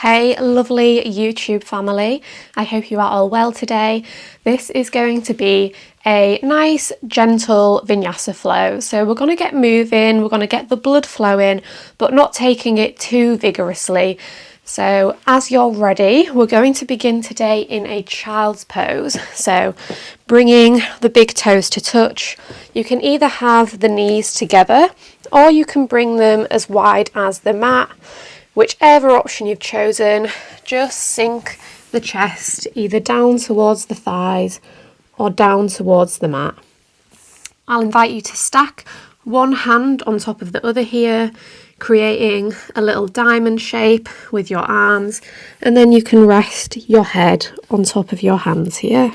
Hey lovely YouTube family, I hope you are all well today. This is going to be a nice gentle Vinyasa flow. So we're going to get moving, we're going to get the blood flowing, but not taking it too vigorously. So as you're ready, we're going to begin today in a child's pose. So bringing the big toes to touch. You can either have the knees together or you can bring them as wide as the mat. Whichever option you've chosen, just sink the chest either down towards the thighs or down towards the mat. I'll invite you to stack one hand on top of the other here, creating a little diamond shape with your arms, and then you can rest your head on top of your hands here.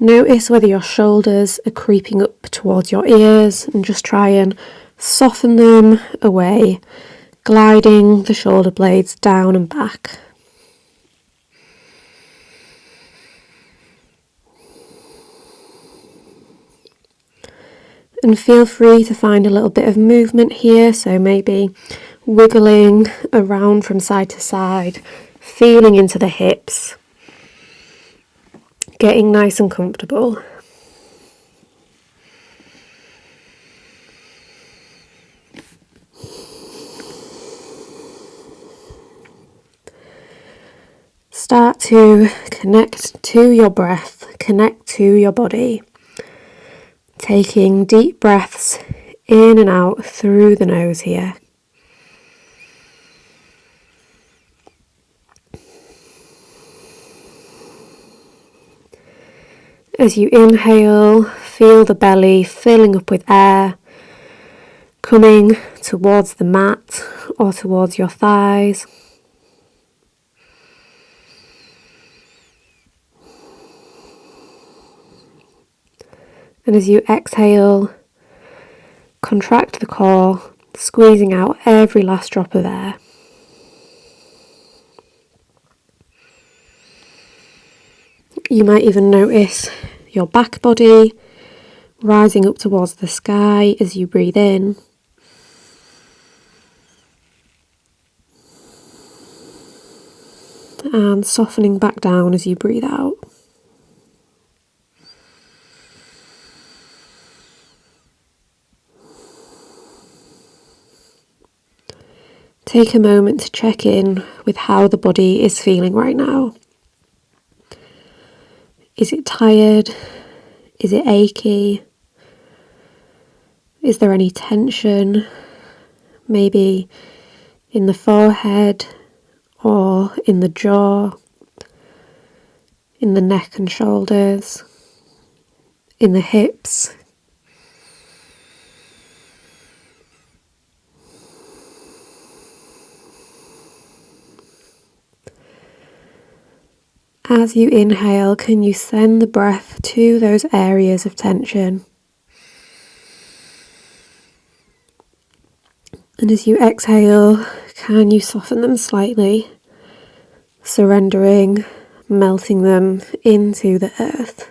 Notice whether your shoulders are creeping up towards your ears and just try and soften them away, gliding the shoulder blades down and back. And feel free to find a little bit of movement here, so maybe wiggling around from side to side, feeling into the hips. Getting nice and comfortable. Start to connect to your breath, connect to your body. Taking deep breaths in and out through the nose here. As you inhale, feel the belly filling up with air, coming towards the mat or towards your thighs. And as you exhale, contract the core, squeezing out every last drop of air. You might even notice your back body rising up towards the sky as you breathe in. And softening back down as you breathe out. Take a moment to check in with how the body is feeling right now. Is it tired? Is it achy? Is there any tension? Maybe in the forehead or in the jaw, in the neck and shoulders, in the hips. As you inhale, can you send the breath to those areas of tension? And as you exhale, can you soften them slightly, surrendering, melting them into the earth?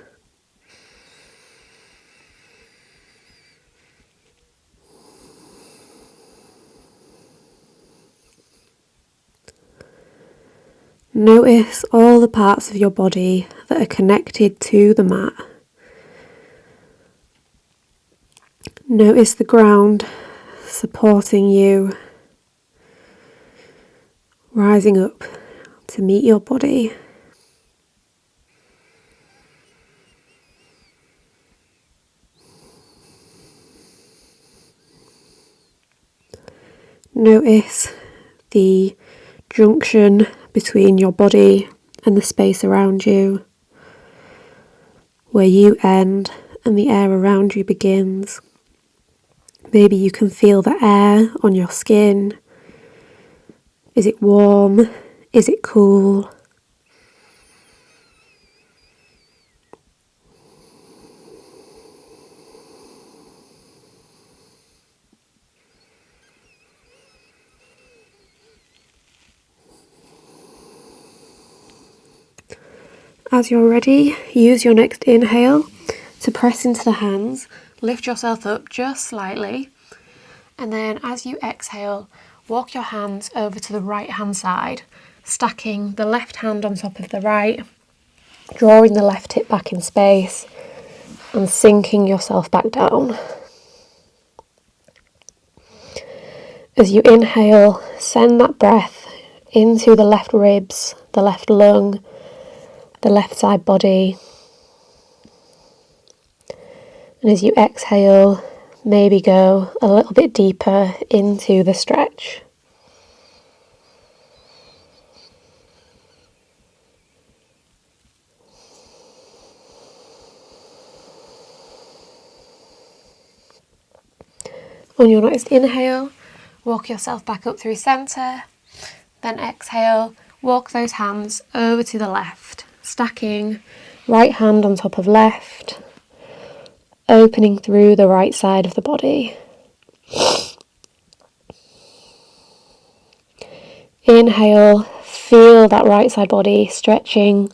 Notice all the parts of your body that are connected to the mat. Notice the ground supporting you, rising up to meet your body. Notice the junction between your body and the space around you, where you end and the air around you begins. Maybe you can feel the air on your skin. Is it warm? Is it cool? As you're ready, use your next inhale to press into the hands, lift yourself up just slightly, and then as you exhale, walk your hands over to the right hand side, stacking the left hand on top of the right, drawing the left hip back in space and sinking yourself back down. As you inhale, send that breath into the left ribs, the left lung, the left side body. And as you exhale, maybe go a little bit deeper into the stretch. On your next inhale, walk yourself back up through centre. Then exhale, walk those hands over to the left, stacking right hand on top of left, opening through the right side of the body. Inhale, feel that right side body stretching,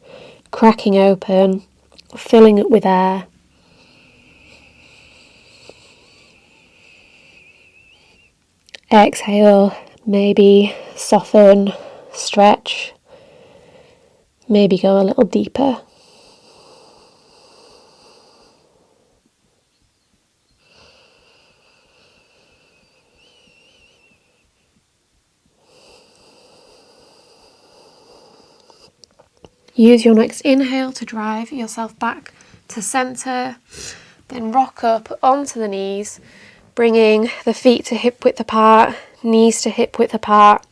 cracking open, filling it with air. Exhale, maybe soften, stretch, maybe go a little deeper. Use your next inhale to drive yourself back to centre, then rock up onto the knees, bringing the feet to hip width apart, knees to hip width apart,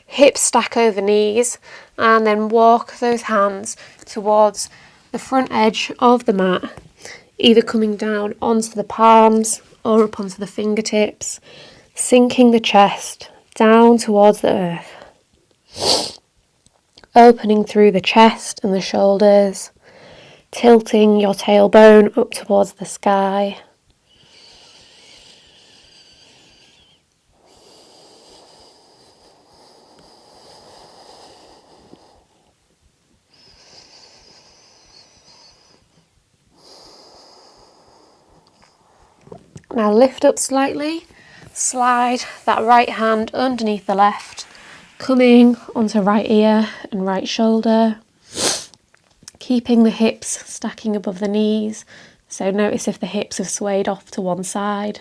hips stack over knees, and then walk those hands towards the front edge of the mat, either coming down onto the palms or up onto the fingertips, sinking the chest down towards the earth, opening through the chest and the shoulders, tilting your tailbone up towards the sky. Now lift up slightly, slide that right hand underneath the left, coming onto right ear and right shoulder, keeping the hips stacking above the knees, so notice if the hips have swayed off to one side.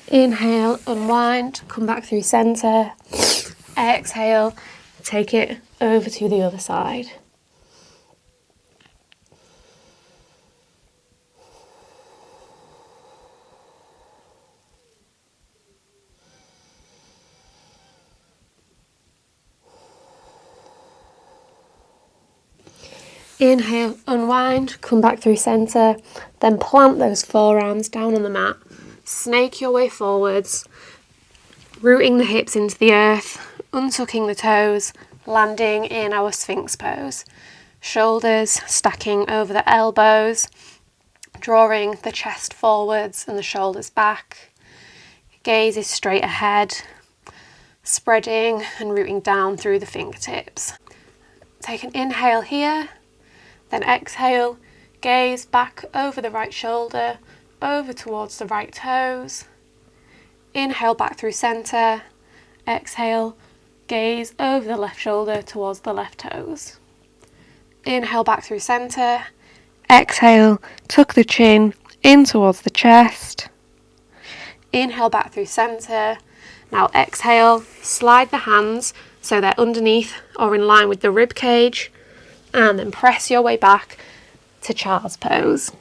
Inhale, unwind, come back through centre. Exhale, take it over to the other side. Inhale, unwind, come back through centre, then plant those forearms down on the mat. Snake your way forwards, rooting the hips into the earth, untucking the toes, landing in our Sphinx Pose. Shoulders stacking over the elbows, drawing the chest forwards and the shoulders back. Gaze is straight ahead, spreading and rooting down through the fingertips. Take an inhale here, then exhale, gaze back over the right shoulder, over towards the right toes. Inhale back through centre, exhale, gaze over the left shoulder towards the left toes. Inhale back through centre, exhale, tuck the chin in towards the chest. Inhale back through centre. Now exhale, slide the hands so they're underneath or in line with the rib cage, and then press your way back to child's pose.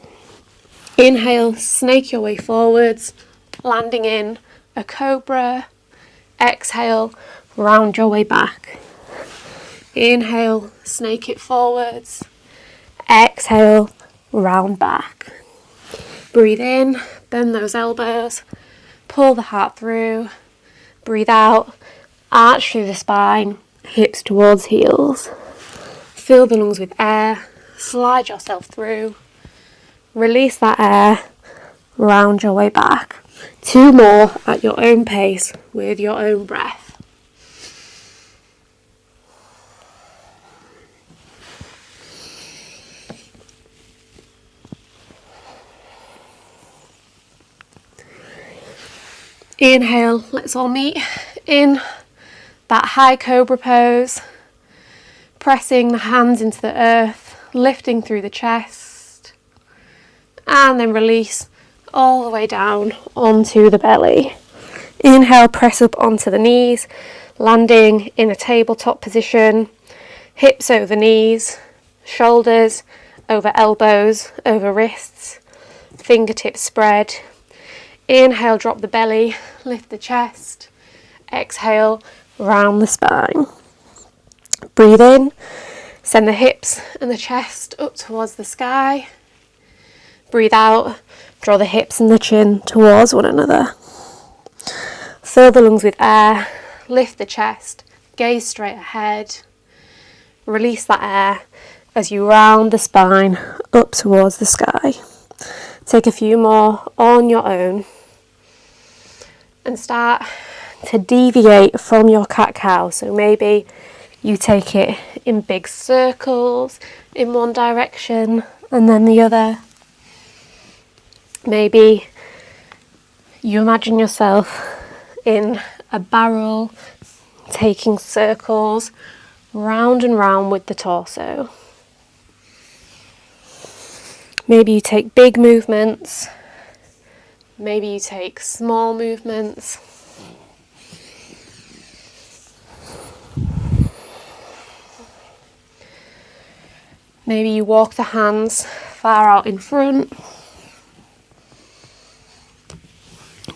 Inhale, snake your way forwards, landing in a cobra. Exhale, round your way back. Inhale, snake it forwards. Exhale, round back. Breathe in, bend those elbows, pull the heart through. Breathe out, arch through the spine, hips towards heels. Fill the lungs with air, slide yourself through. Release that air, round your way back. 2 more at your own pace with your own breath. Inhale, let's all meet in that high cobra pose, pressing the hands into the earth, lifting through the chest, and then release all the way down onto the belly. Inhale, press up onto the knees, landing in a tabletop position, hips over knees, shoulders over elbows, over wrists, fingertips spread. Inhale, drop the belly, lift the chest. Exhale, round the spine. Breathe in, send the hips and the chest up towards the sky. Breathe out, draw the hips and the chin towards one another. Fill the lungs with air, lift the chest, gaze straight ahead. Release that air as you round the spine up towards the sky. Take a few more on your own and start to deviate from your cat-cow. So maybe you take it in big circles in one direction and then the other. Maybe you imagine yourself in a barrel taking circles round and round with the torso. Maybe you take big movements, maybe you take small movements. Maybe you walk the hands far out in front.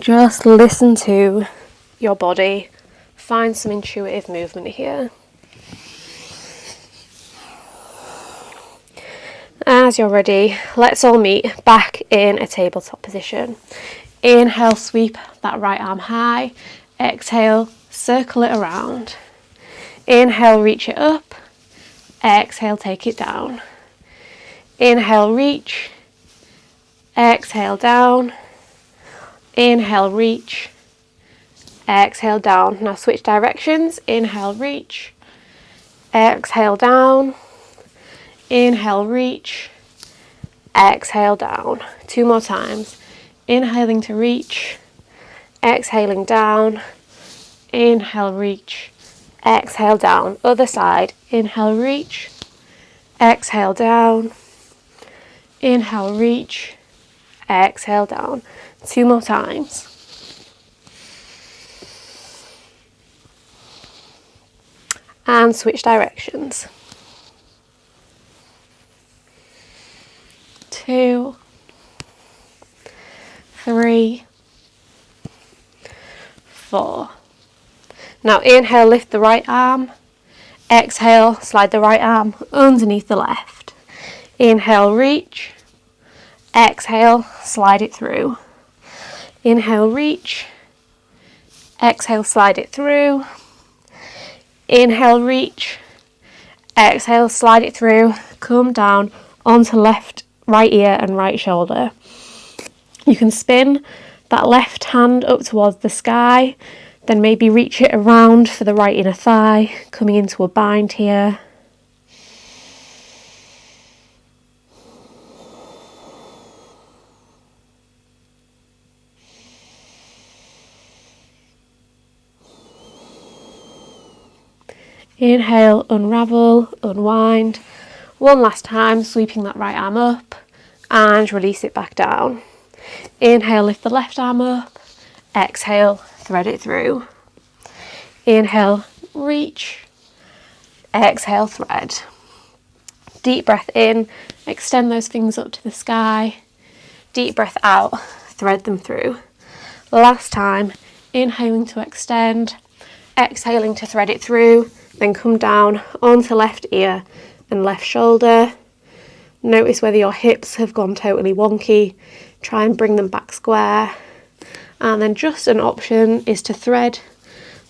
Just listen to your body, find some intuitive movement here. As you're ready, let's all meet back in a tabletop position. Inhale, sweep that right arm high. Exhale, circle it around. Inhale, reach it up. Exhale, take it down. Inhale, reach. Exhale, down. Inhale, reach. Exhale, down. Now switch directions. Inhale, reach. Exhale, down. Inhale, reach. Exhale, down. 2 more times. Inhaling to reach. Exhaling down. Inhale, reach. Exhale, down. Other side. Inhale, reach. Exhale, down. Inhale, reach. Exhale, down. 2 more times. And switch directions. 2, 3, 4. Now inhale, lift the right arm. Exhale, slide the right arm underneath the left. Inhale, reach. Exhale, slide it through. Inhale, reach. Exhale, slide it through. Inhale, reach. Exhale, slide it through. Come down onto left, right ear and right shoulder. You can spin that left hand up towards the sky, then maybe reach it around for the right inner thigh, coming into a bind here. Inhale, unravel, unwind. One last time, sweeping that right arm up and release it back down. Inhale, lift the left arm up. Exhale, thread it through. Inhale, reach. Exhale, thread. Deep breath in, extend those fingers up to the sky. Deep breath out, thread them through. Last time, inhaling to extend, exhaling to thread it through, then come down onto left ear and left shoulder. Notice whether your hips have gone totally wonky. Try and bring them back square. And then just an option is to thread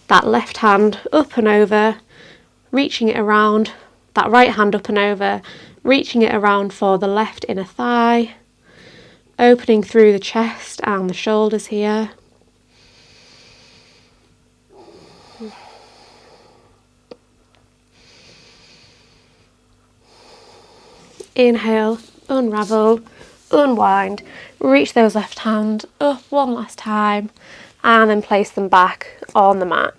that left hand up and over, reaching it around, that right hand up and over, reaching it around for the left inner thigh, opening through the chest and the shoulders here. Inhale, unravel, unwind, reach those left hands up one last time, and then place them back on the mat.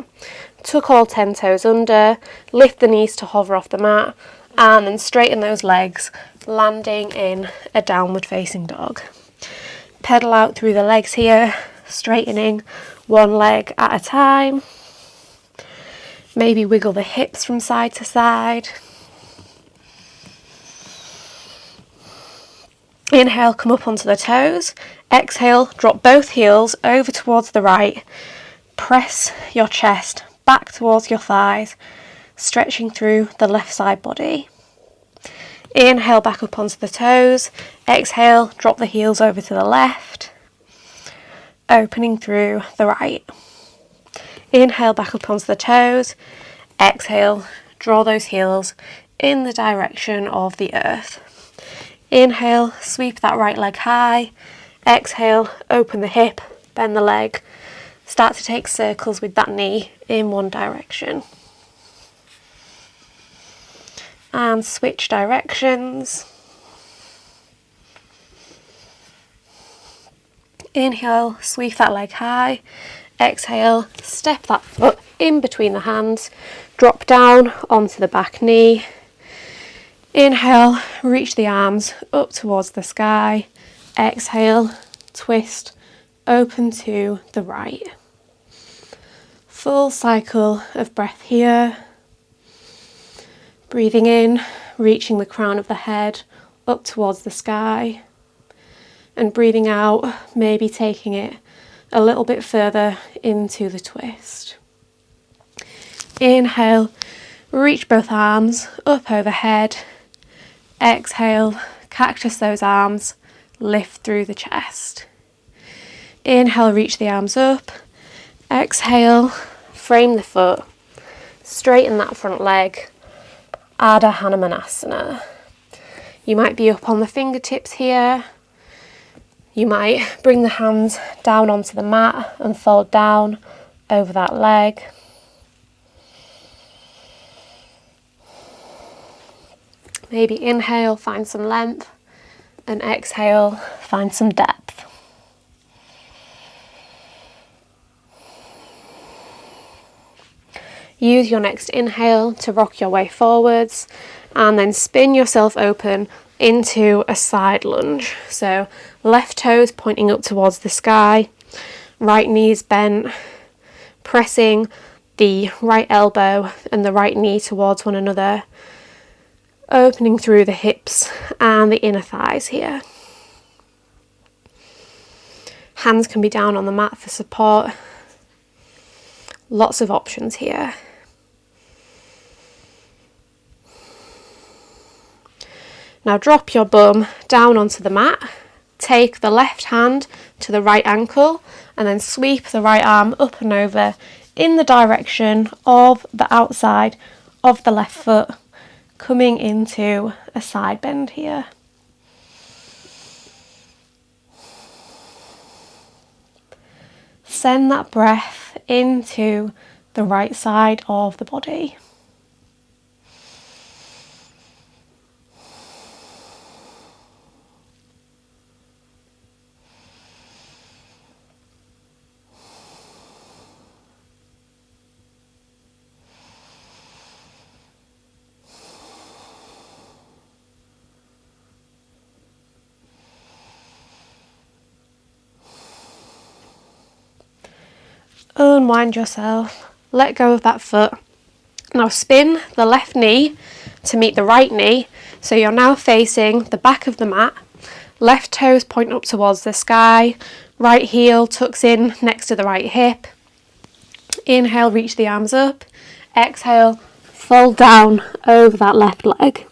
Tuck all 10 toes under, lift the knees to hover off the mat, and then straighten those legs, landing in a downward facing dog. Pedal out through the legs here, straightening one leg at a time. Maybe wiggle the hips from side to side. Inhale, come up onto the toes. Exhale, drop both heels over towards the right. Press your chest back towards your thighs, stretching through the left side body. Inhale, back up onto the toes. Exhale, drop the heels over to the left, opening through the right. Inhale, back up onto the toes. Exhale, draw those heels in the direction of the earth. Inhale, sweep that right leg high. Exhale, open the hip, bend the leg. Start to take circles with that knee in one direction. And switch directions. Inhale, sweep that leg high. Exhale, step that foot in between the hands. Drop down onto the back knee. Inhale, reach the arms up towards the sky. Exhale, twist, open to the right. Full cycle of breath here. Breathing in, reaching the crown of the head up towards the sky. And breathing out, maybe taking it a little bit further into the twist. Inhale, reach both arms up overhead. Exhale, cactus those arms, lift through the chest. Inhale, reach the arms up. Exhale, frame the foot, straighten that front leg. Add a Hanuman Asana. You might be up on the fingertips here. You might bring the hands down onto the mat and fold down over that leg. Maybe inhale, find some length, and exhale, find some depth. Use your next inhale to rock your way forwards, and then spin yourself open into a side lunge. So left toes pointing up towards the sky, right knees bent, pressing the right elbow and the right knee towards one another, opening through the hips and the inner thighs here. Hands can be down on the mat for support. Lots of options here. Now drop your bum down onto the mat. Take the left hand to the right ankle and then sweep the right arm up and over in the direction of the outside of the left foot, coming into a side bend here. Send that breath into the right side of the body. Unwind yourself, let go of that foot. Now spin the left knee to meet the right knee, so you're now facing the back of the mat. Left toes point up towards the sky, right heel tucks in next to the right hip. Inhale, reach the arms up. Exhale, fold down over that left leg.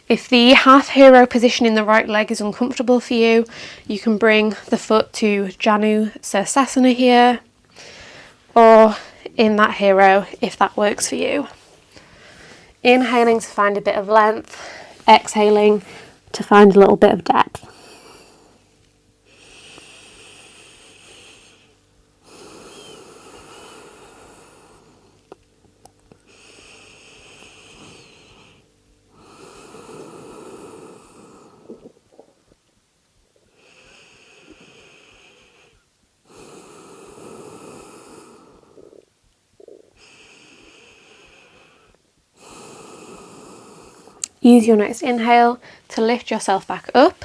If the half hero position in the right leg is uncomfortable for you, you can bring the foot to Janu Sirsasana here, or in that hero if that works for you. Inhaling to find a bit of length, exhaling to find a little bit of depth. Use your next inhale to lift yourself back up.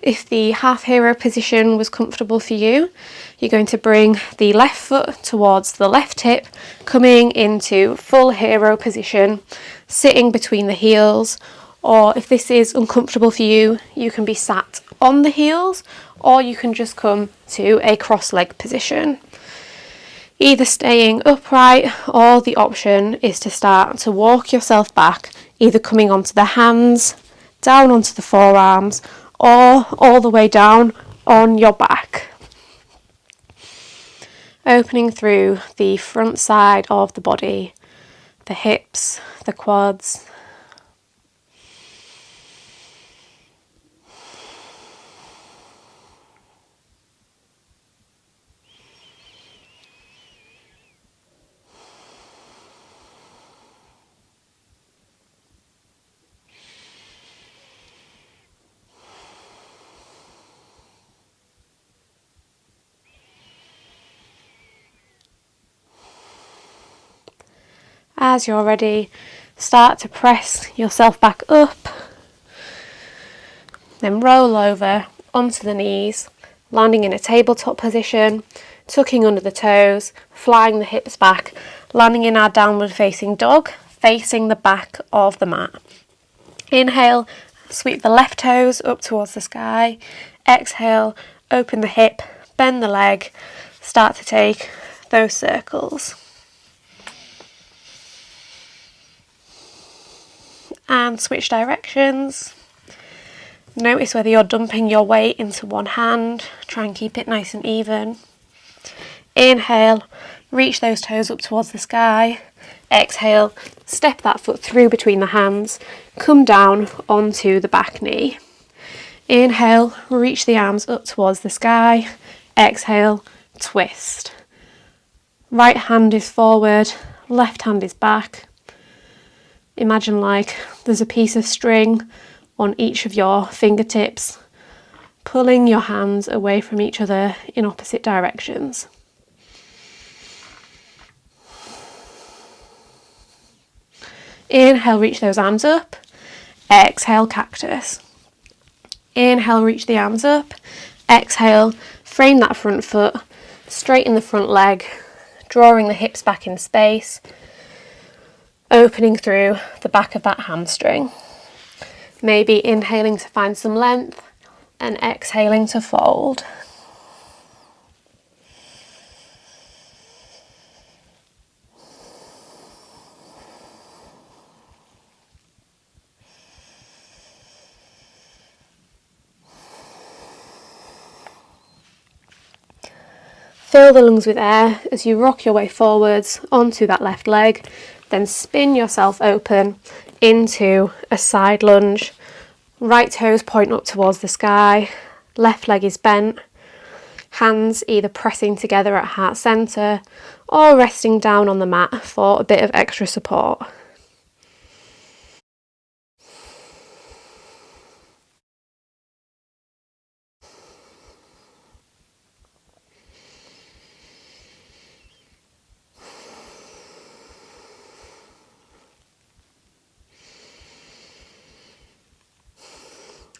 If the half hero position was comfortable for you, you're going to bring the left foot towards the left hip, coming into full hero position, sitting between the heels. Or if this is uncomfortable for you, you can be sat on the heels, or you can just come to a cross-leg position. Either staying upright, or the option is to start to walk yourself back, either coming onto the hands, down onto the forearms, or all the way down on your back. Opening through the front side of the body, the hips, the quads. As you're ready, start to press yourself back up, then roll over onto the knees, landing in a tabletop position, tucking under the toes, flying the hips back, landing in our downward facing dog, facing the back of the mat. Inhale, sweep the left toes up towards the sky. Exhale, open the hip, bend the leg, start to take those circles. And switch directions. Notice whether you're dumping your weight into one hand. Try and keep it nice and even. Inhale, reach those toes up towards the sky. Exhale, step that foot through between the hands. Come down onto the back knee. Inhale, reach the arms up towards the sky. Exhale, twist. Right hand is forward, left hand is back. Imagine like there's a piece of string on each of your fingertips, pulling your hands away from each other in opposite directions. Inhale, reach those arms up. Exhale, cactus. Inhale, reach the arms up. Exhale, frame that front foot, straighten the front leg, drawing the hips back in space, opening through the back of that hamstring. Maybe inhaling to find some length and exhaling to fold. Fill the lungs with air as you rock your way forwards onto that left leg, then spin yourself open into a side lunge. Right toes point up towards the sky, left leg is bent, hands either pressing together at heart centre or resting down on the mat for a bit of extra support.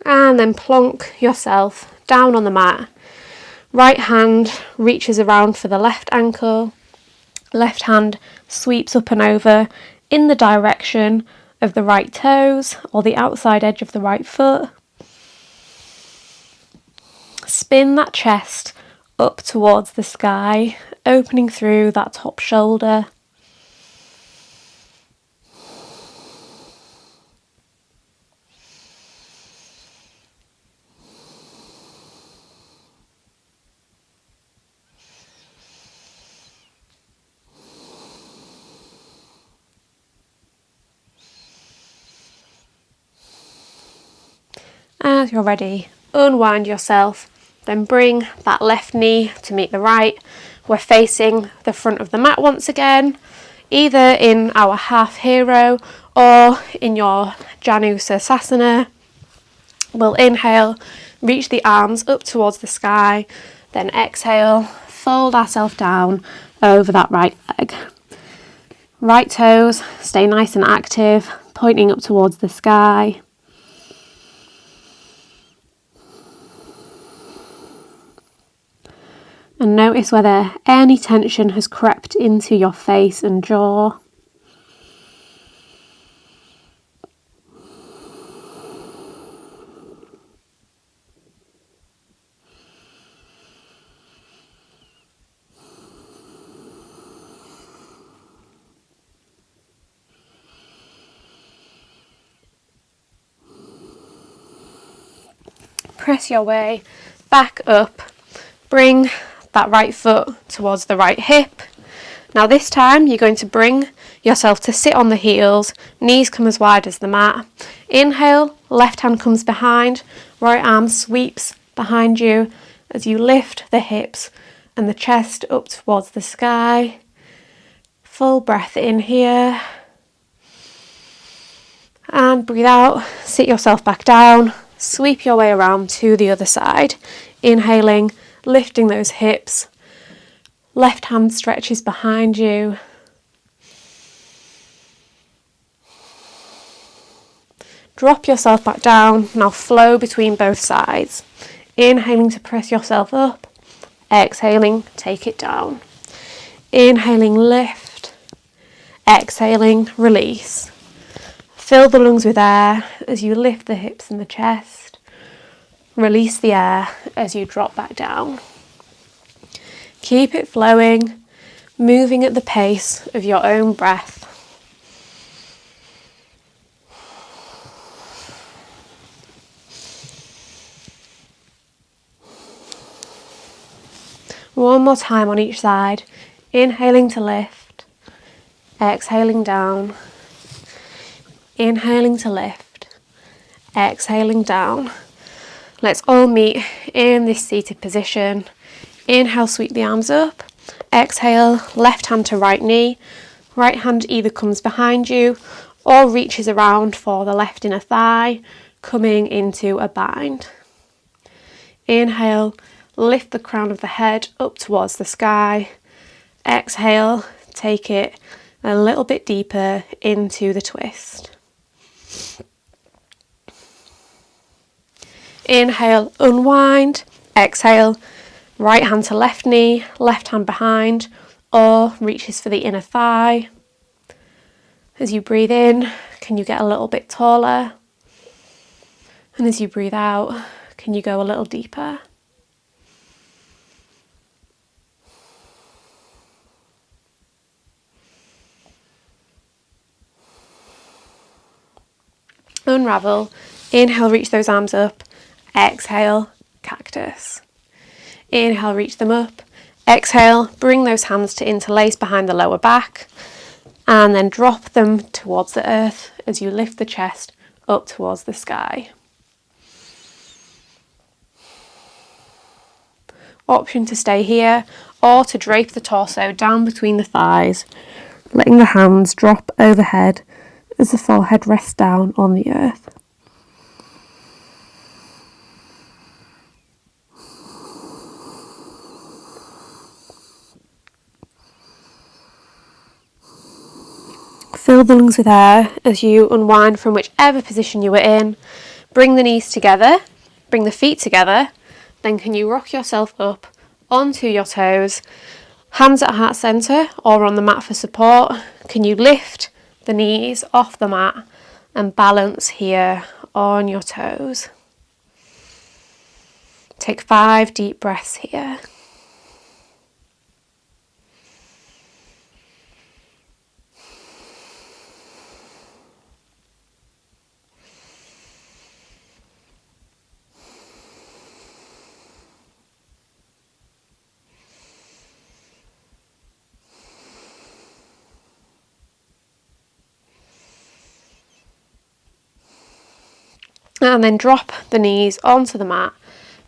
And then plonk yourself down on the mat. Right hand reaches around for the left ankle. Left hand sweeps up and over in the direction of the right toes or the outside edge of the right foot. Spin that chest up towards the sky, opening through that top shoulder. As you're ready, unwind yourself, then bring that left knee to meet the right. We're facing the front of the mat once again, either in our half hero or in your Asana. We'll inhale, reach the arms up towards the sky, then exhale, fold ourselves down over that right leg. Right toes stay nice and active, pointing up towards the sky. And notice whether any tension has crept into your face and jaw. Press your way back up. Bring that right foot towards the right hip. Now this time you're going to bring yourself to sit on the heels, knees come as wide as the mat. Inhale, left hand comes behind, right arm sweeps behind you as you lift the hips and the chest up towards the sky. Full breath in here. And breathe out, sit yourself back down, sweep your way around to the other side. Inhaling, lifting those hips. Left hand stretches behind you. Drop yourself back down. Now flow between both sides. Inhaling to press yourself up. Exhaling, take it down. Inhaling, lift. Exhaling, release. Fill the lungs with air as you lift the hips and the chest. Release the air as you drop back down. Keep it flowing, moving at the pace of your own breath. One more time on each side. Inhaling to lift, exhaling down. Inhaling to lift, exhaling down. Let's all meet in this seated position. Inhale, sweep the arms up. Exhale, left hand to right knee. Right hand either comes behind you or reaches around for the left inner thigh, coming into a bind. Inhale, lift the crown of the head up towards the sky. Exhale, take it a little bit deeper into the twist. Inhale, unwind. Exhale, right hand to left knee, left hand behind, or reaches for the inner thigh. As you breathe in, can you get a little bit taller? And as you breathe out, can you go a little deeper? Unravel. Inhale, reach those arms up. Exhale, cactus. Inhale, reach them up. Exhale, bring those hands to interlace behind the lower back. And then drop them towards the earth as you lift the chest up towards the sky. Option to stay here or to drape the torso down between the thighs, letting the hands drop overhead as the forehead rests down on the earth. Fill the lungs with air as you unwind from whichever position you were in. Bring the knees together, bring the feet together, then can you rock yourself up onto your toes, hands at heart centre or on the mat for support. Can you lift the knees off the mat and balance here on your toes. Take 5 deep breaths here. And then drop the knees onto the mat,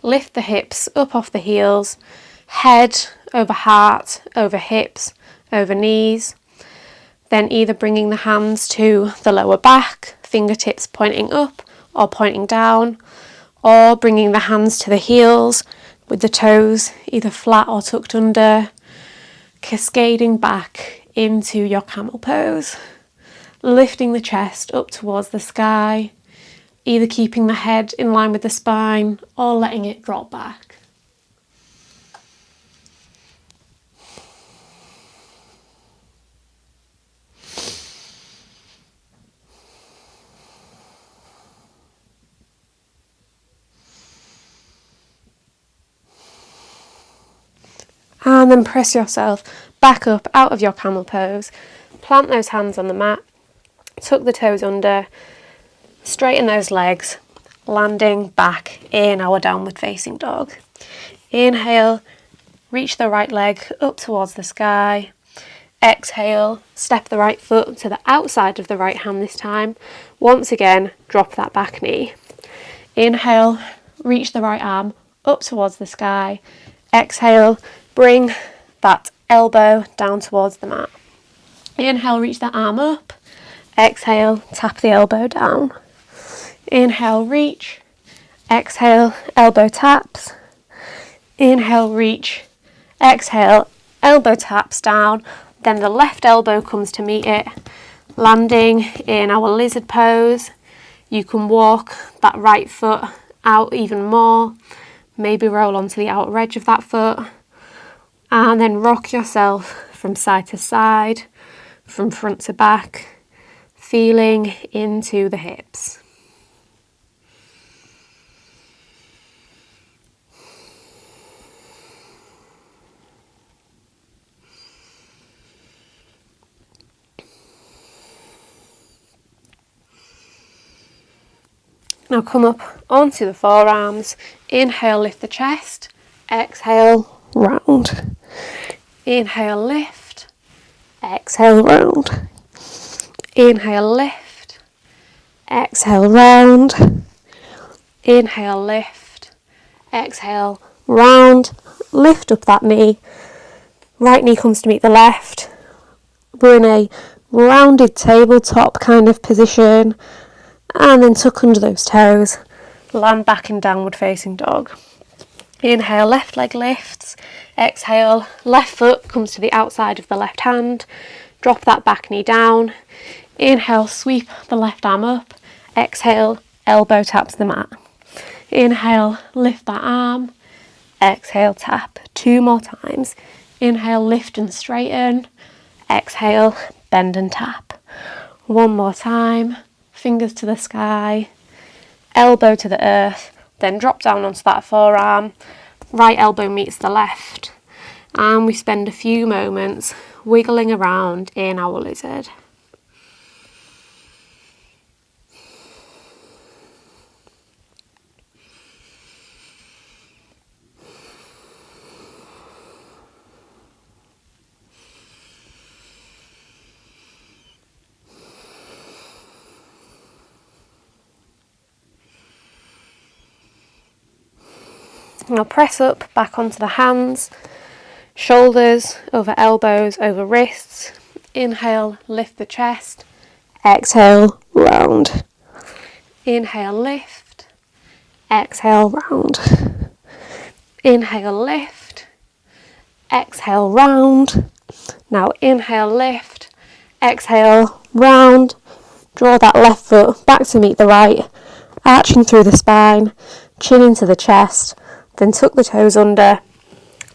lift the hips up off the heels, head over heart, over hips, over knees. Then either bringing the hands to the lower back, fingertips pointing up or pointing down, or bringing the hands to the heels with the toes either flat or tucked under, cascading back into your camel pose. lifting the chest up towards the sky, either keeping the head in line with the spine or letting it drop back. And then press yourself back up out of your camel pose. Plant those hands on the mat, tuck the toes under, straighten those legs, landing back in our downward facing dog. Inhale, reach the right leg up towards the sky. Exhale, step the right foot to the outside of the right hand this time. Once again, drop that back knee. Inhale, reach the right arm up towards the sky. Exhale, bring that elbow down towards the mat. Inhale, reach that arm up. Exhale, tap the elbow down. Inhale, reach. Exhale, elbow taps. Inhale, reach. Exhale, elbow taps down. Then the left elbow comes to meet it, landing in our lizard pose. You can walk that right foot out even more. Maybe roll onto the outer edge of that foot. And then rock yourself from side to side, from front to back, feeling into the hips. Now come up onto the forearms. Inhale, lift the chest. Exhale, round. Inhale, lift. Exhale, round. Inhale, lift. Exhale, round. Inhale, lift. Exhale, round. Lift up that knee. Right knee comes to meet the left. We're in a rounded tabletop kind of position. And then tuck under those toes. Land back in downward facing dog. Inhale, left leg lifts. Exhale, left foot comes to the outside of the left hand. Drop that back knee down. Inhale, sweep the left arm up. Exhale, elbow taps the mat. Inhale, lift that arm. Exhale, tap. 2 more times. Inhale, lift and straighten. Exhale, bend and tap. 1 more time. Fingers to the sky. Elbow to the earth. Then drop down onto that forearm. Right elbow meets the left. And we spend a few moments wiggling around in our lizard. Now press up back onto the hands, shoulders over elbows over wrists. Inhale, lift the chest. Exhale, round. Inhale, lift. Exhale, round. Inhale, lift. Exhale, round. Now inhale, lift. Exhale, round. Draw that left foot back to meet the right, arching through the spine, chin into the chest. Then tuck the toes under,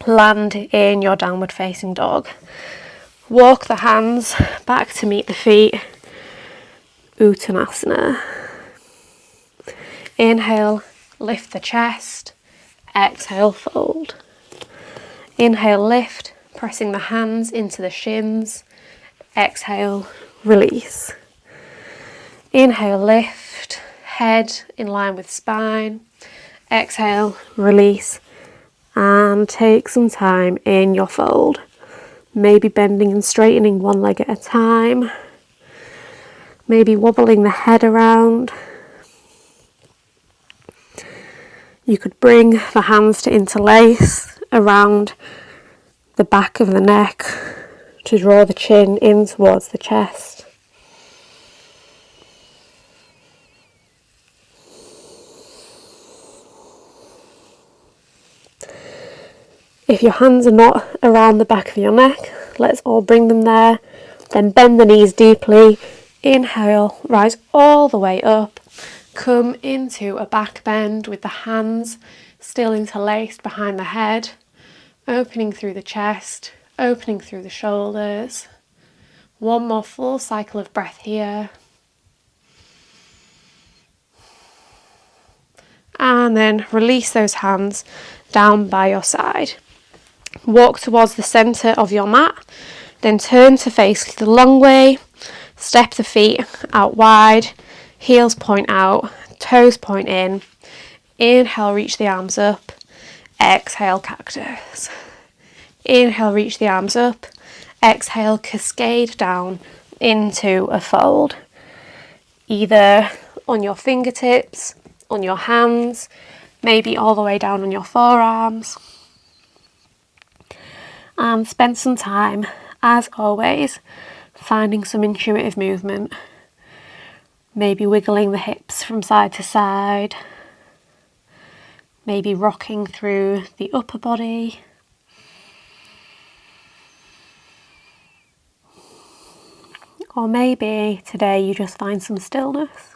land in your downward facing dog. Walk the hands back to meet the feet, Uttanasana. Inhale, lift the chest. Exhale, fold. Inhale, lift, pressing the hands into the shins. Exhale, release. Inhale, lift, head in line with spine. Exhale, release, and take some time in your fold. Maybe bending and straightening one leg at a time. Maybe wobbling the head around. You could bring the hands to interlace around the back of the neck to draw the chin in towards the chest. If your hands are not around the back of your neck, let's all bring them there. Then bend the knees deeply, Inhale, rise all the way up. Come into a back bend with the hands still interlaced behind the head, opening through the chest, opening through the shoulders. One more full cycle of breath here. And then release those hands down by your side. Walk towards the centre of your mat, then turn to face the long way. Step the feet out wide, heels point out, toes point in. Inhale, reach the arms up. Exhale, cactus. Inhale, reach the arms up. Exhale, cascade down into a fold. Either on your fingertips, on your hands, maybe all the way down on your forearms. And spend some time, as always, finding some intuitive movement. Maybe wiggling the hips from side to side. Maybe rocking through the upper body. Or maybe today you just find some stillness.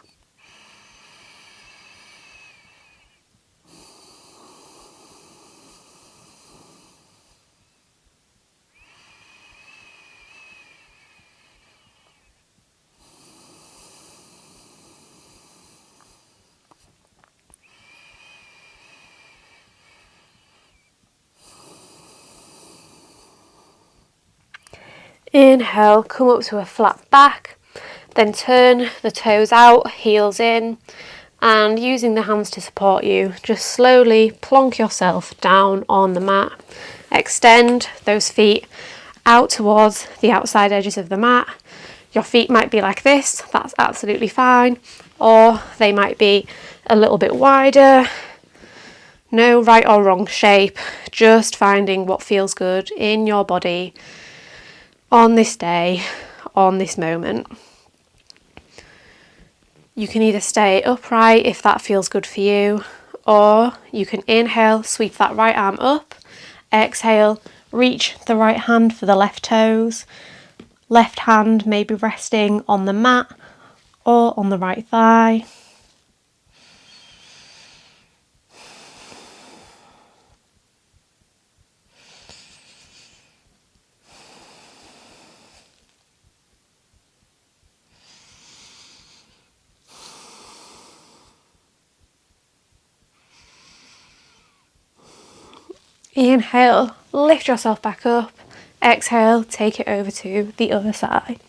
Inhale, come up to a flat back, then turn the toes out, heels in, and using the hands to support you, just slowly plonk yourself down on the mat. Extend those feet out towards the outside edges of the mat. Your feet might be like this, that's absolutely fine, or they might be a little bit wider. No right or wrong shape, just finding what feels good in your body on this day, on this moment. You can either stay upright if that feels good for you, or you can inhale, sweep that right arm up, exhale, reach the right hand for the left toes, left hand maybe resting on the mat or on the right thigh. Inhale, lift yourself back up. Exhale, take it over to the other side.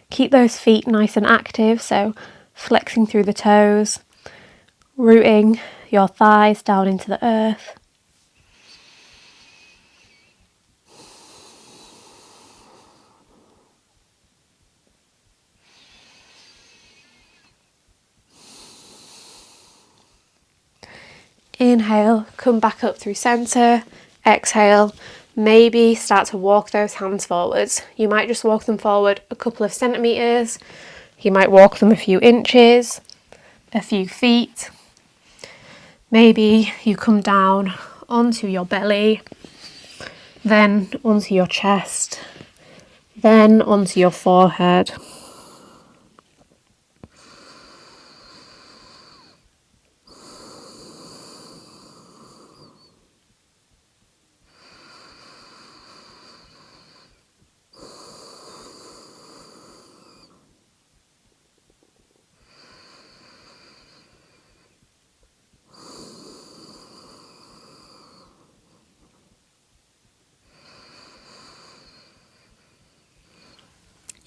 Keep those feet nice and active, so flexing through the toes, rooting your thighs down into the earth. Inhale, come back up through centre. Exhale, maybe start to walk those hands forwards. You might just walk them forward a couple of centimetres. You might walk them a few inches, a few feet. Maybe you come down onto your belly, then onto your chest, then onto your forehead.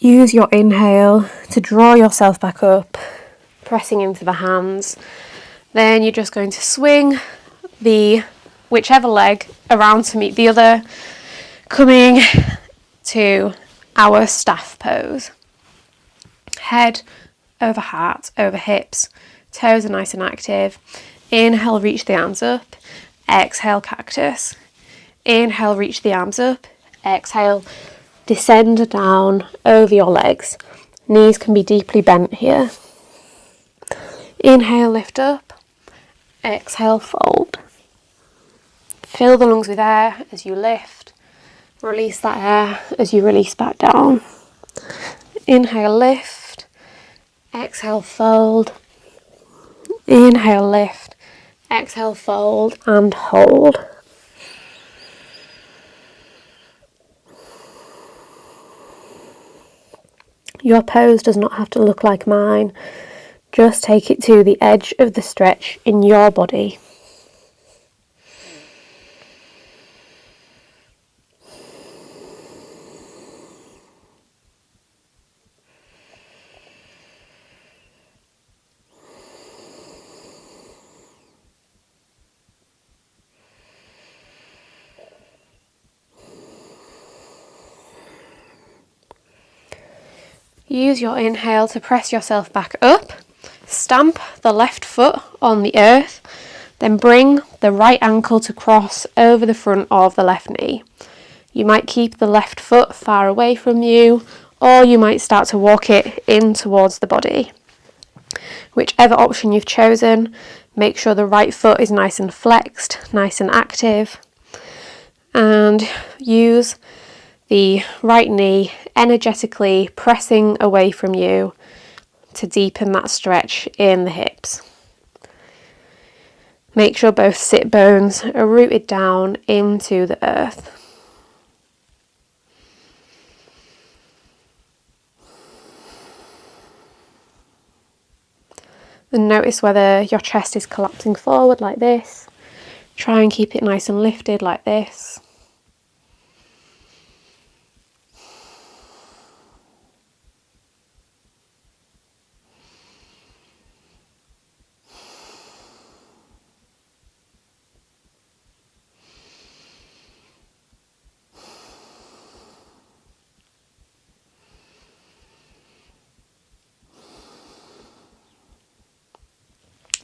Use your inhale to draw yourself back up, pressing into the hands. Then you're just going to swing the whichever leg around to meet the other, coming to our staff pose. Head over heart, over hips, toes are nice and active. Inhale, reach the arms up. Exhale, cactus. Inhale, reach the arms up. Exhale, descend down over your legs. Knees can be deeply bent here. Inhale, lift up. Exhale, fold. Fill the lungs with air as you lift Release that air as you release back down. Inhale, lift. Exhale, fold. Inhale, lift. Exhale, fold and hold. Your pose does not have to look like mine. Just take it to the edge of the stretch in your body. Use your inhale to press yourself back up. Stamp the left foot on the earth, then bring the right ankle to cross over the front of the left knee. You might keep the left foot far away from you, or you might start to walk it in towards the body. Whichever option you've chosen, make sure the right foot is nice and flexed, nice and active, and use the right knee energetically pressing away from you to deepen that stretch in the hips. Make sure both sit bones are rooted down into the earth. And notice whether your chest is collapsing forward like this. Try and keep it nice and lifted like this.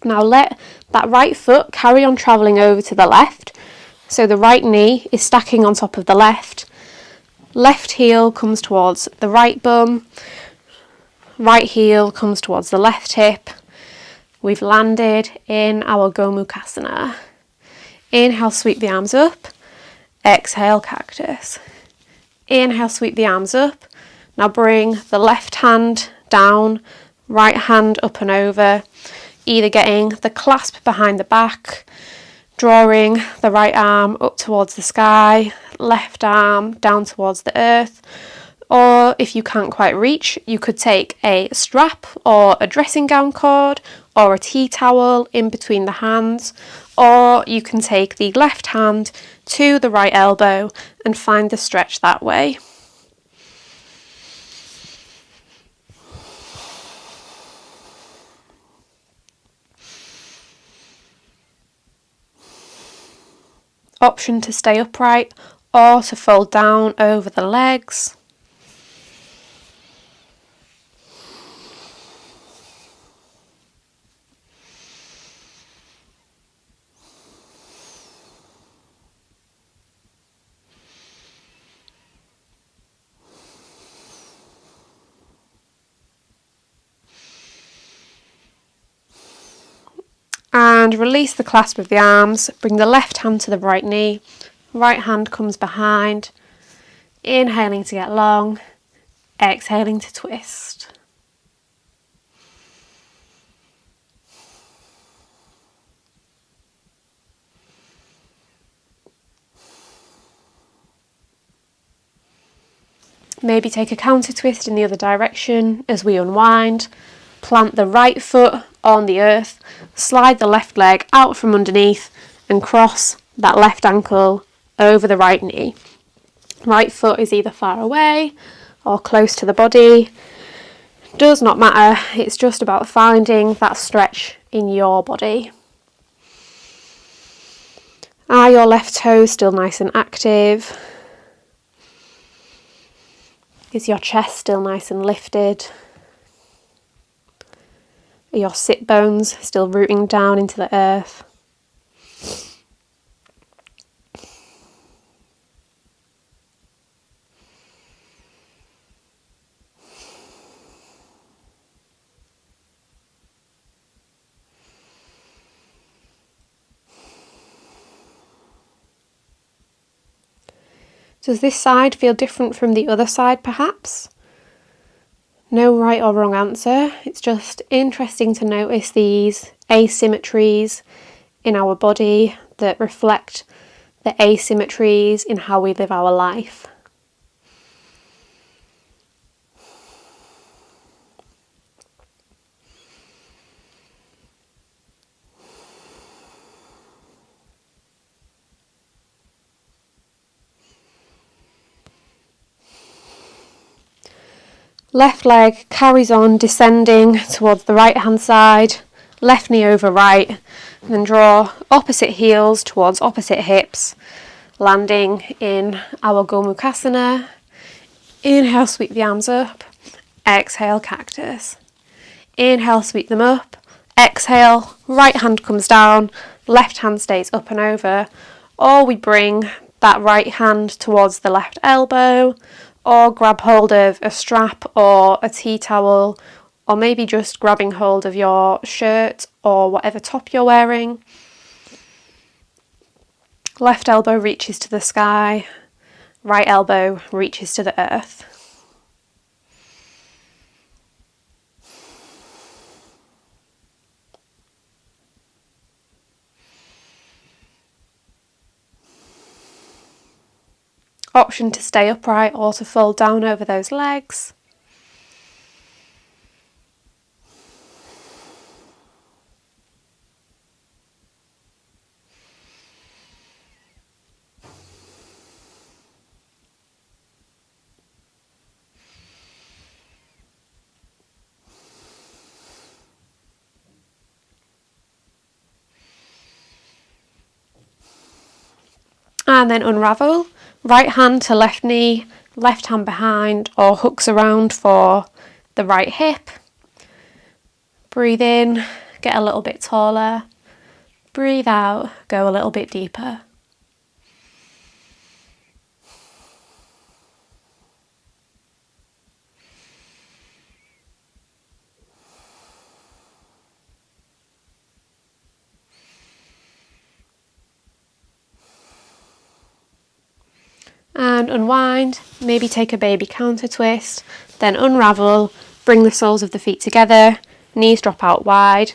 Now let that right foot carry on travelling over to the left. So the right knee is stacking on top of the left. Left heel comes towards the right bum. Right heel comes towards the left hip. We've landed in our Gomukhasana. Asana. Inhale, sweep the arms up. Exhale, cactus. Inhale, sweep the arms up. Now bring the left hand down, right hand up and over. Either getting the clasp behind the back, drawing the right arm up towards the sky, left arm down towards the earth, or if you can't quite reach, you could take a strap or a dressing gown cord or a tea towel in between the hands, or you can take the left hand to the right elbow and find the stretch that way. Option to stay upright or to fold down over the legs. And release the clasp of the arms, bring the left hand to the right knee, right hand comes behind, inhaling to get long, exhaling to twist. Maybe take a counter twist in the other direction as we unwind. Plant the right foot on the earth, slide the left leg out from underneath and cross that left ankle over the right knee. Right foot is either far away or close to the body. Does not matter, it's just about finding that stretch in your body. Are your left toes still nice and active? Is your chest still nice and lifted? Are your sit bones still rooting down into the earth? Does this side feel different from the other side perhaps? No right or wrong answer. It's just interesting to notice these asymmetries in our body that reflect the asymmetries in how we live our life. Left leg carries on descending towards the right hand side, left knee over right, and then draw opposite heels towards opposite hips, landing in our Gomukhasana. Inhale, sweep the arms up, exhale, cactus. Inhale, sweep them up, exhale, right hand comes down, left hand stays up and over, or we bring that right hand towards the left elbow, or grab hold of a strap or a tea towel, or maybe just grabbing hold of your shirt or whatever top you're wearing. Left elbow reaches to the sky, right elbow reaches to the earth. Option to stay upright or to fold down over those legs. And then unravel. Right hand to left knee, left hand behind, or hooks around for the right hip. Breathe in, get a little bit taller. Breathe out, go a little bit deeper. And unwind, maybe take a baby counter twist, then unravel, bring the soles of the feet together, knees drop out wide,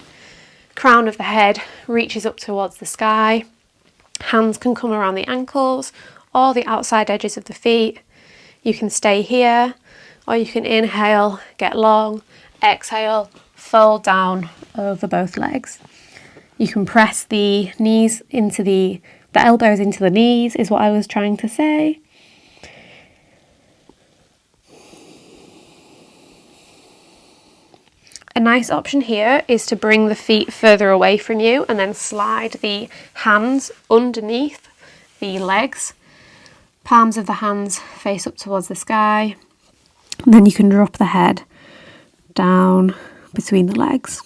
crown of the head reaches up towards the sky, hands can come around the ankles or the outside edges of the feet. You can stay here, or you can inhale, get long, exhale, fold down over both legs. You can press the knees into the elbows into the knees is what I was trying to say. A nice option here is to bring the feet further away from you and then slide the hands underneath the legs. Palms of the hands face up towards the sky. And then you can drop the head down between the legs.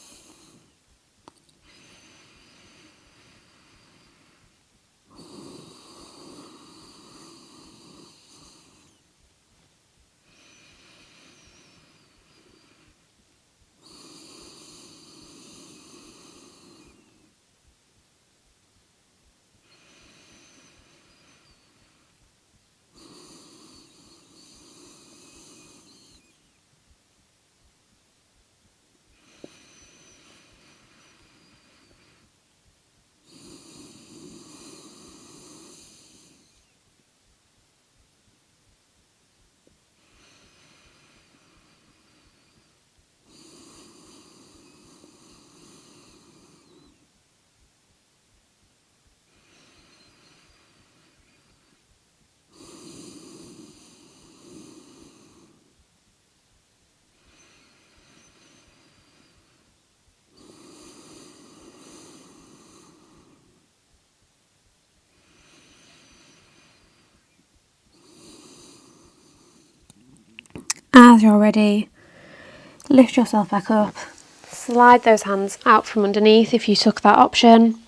As you're ready, lift yourself back up, slide those hands out from underneath if you took that option,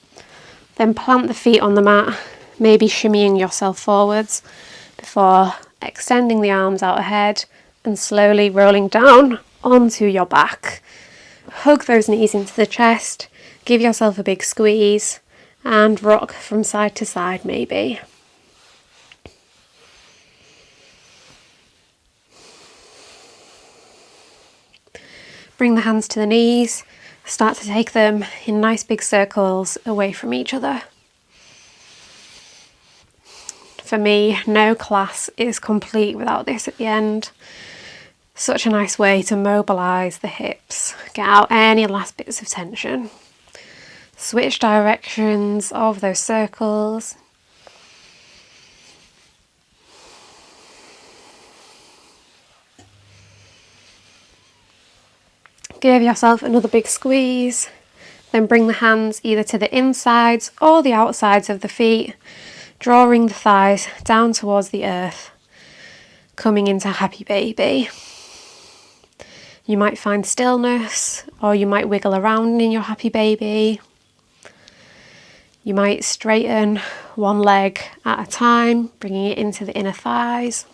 then plant the feet on the mat, maybe shimmying yourself forwards before extending the arms out ahead and slowly rolling down onto your back. Hug those knees into the chest, give yourself a big squeeze and rock from side to side maybe. Bring the hands to the knees. Start to take them in nice big circles away from each other. For me, no class is complete without this at the end. Such a nice way to mobilise the hips, get out any last bits of tension. Switch directions of those circles. Give yourself another big squeeze. Then bring the hands either to the insides or the outsides of the feet, drawing the thighs down towards the earth, coming into happy baby. You might find stillness, or you might wiggle around in your happy baby. You might straighten one leg at a time, bringing it into the inner thighs.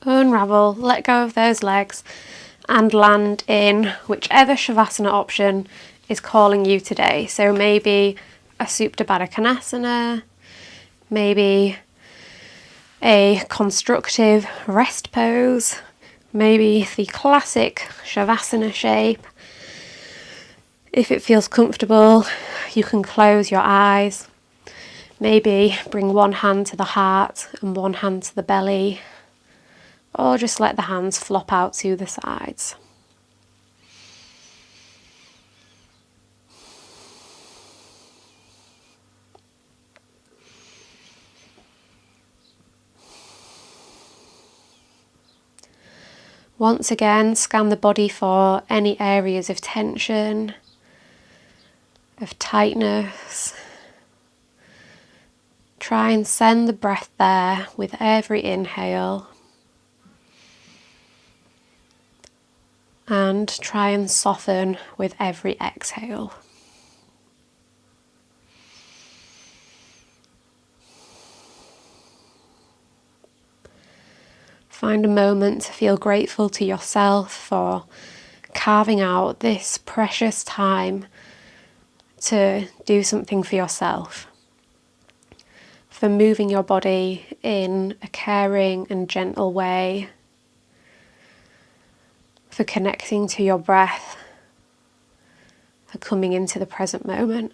Unravel, let go of those legs and land in whichever Shavasana option is calling you today. So maybe a Supta Baddha Konasana, maybe a constructive rest pose, maybe the classic Shavasana shape. If it feels comfortable, you can close your eyes. Maybe bring one hand to the heart and one hand to the belly, or just let the hands flop out to the sides. Once again, scan the body for any areas of tension, of tightness. Try and send the breath there with every inhale. And try and soften with every exhale. Find a moment to feel grateful to yourself for carving out this precious time to do something for yourself, for moving your body in a caring and gentle way, for connecting to your breath, for coming into the present moment.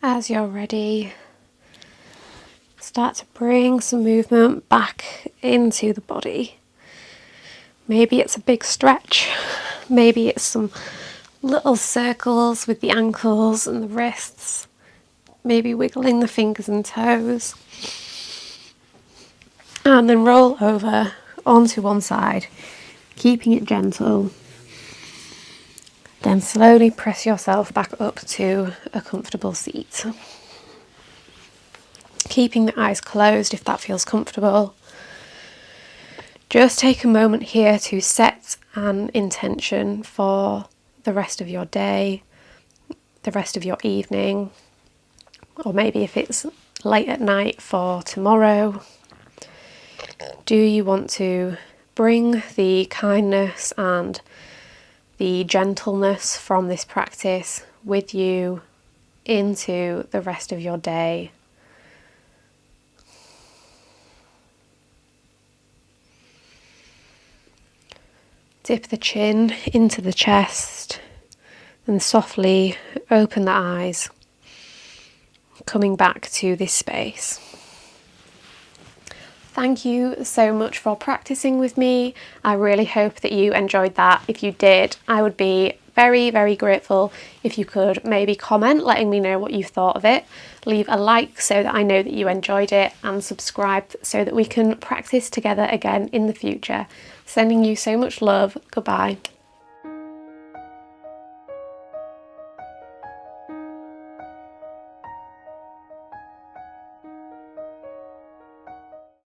As you're ready, start to bring some movement back into the body. Maybe it's a big stretch, maybe it's some little circles with the ankles and the wrists, maybe wiggling the fingers and toes. and then roll over onto one side, keeping it gentle. Then slowly press yourself back up to a comfortable seat. Keeping the eyes closed if that feels comfortable. Just take a moment here to set an intention for the rest of your day, the rest of your evening, or maybe if it's late at night for tomorrow. Do you want to bring the kindness and the gentleness from this practice with you into the rest of your day? Dip the chin into the chest and softly open the eyes, coming back to this space. Thank you so much for practicing with me. I really hope that you enjoyed that. If you did, I would be very, very grateful if you could maybe comment letting me know what you thought of it. Leave a like so that I know that you enjoyed it, and subscribe so that we can practice together again in the future. Sending you so much love. Goodbye.